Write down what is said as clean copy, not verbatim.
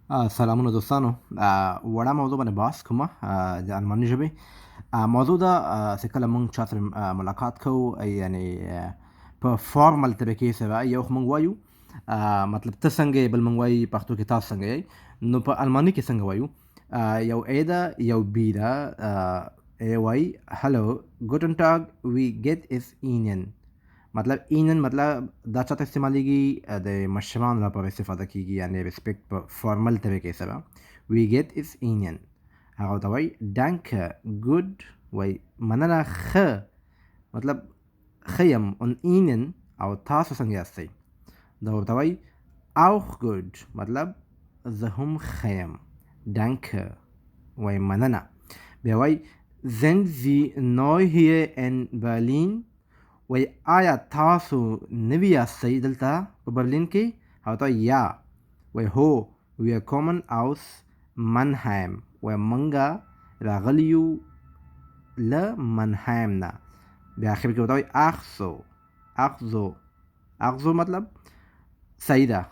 سلامونه دوستانو. وړه موضوع باندې بحث کومه د الماني ژبې. موضوع ده چې کله مونږ چا سره ملاقات کوو، یعنی په فارمل طریقې سره یو خو مونږ وایو مطلب ته څنګه یې، بل مونږ وایي پښتو کې تاسو څنګه یې. نو په الماني کې څنګه وایو؟ یو ای ده، یو بی ده. ای وایي هلو ګوټن ټاګ وی ګیت اس اینین. مطلب اینن مطلب دا چاته استعمالیږي د مشرانو لپاره استفاده کیږي، یعنی ریسپیکټ په فارمل طریقې سره. وی ګیت اس اینین، هغه ورته وایي ډانکه ګود، وایي مننه ښه، مطلب ښه یم. اون اینن او تاسو څنګه یاستئ؟ دا ورته وایي اوخ ګود، مطلب زه هم ښه یم. ډانکه وایي مننه. بیا وایي sind Sie neu hier in Berlin؟ وای آیا تاسو نوي یاستئ دلته په برلین کې؟ هغه ته یا. وای هو wir kommen aus Mannheim، وای منګه راغلي یو له منهایم نه. بیا اخر کې ورته وایي اخ سو. اخ زو مطلب صحیح ده،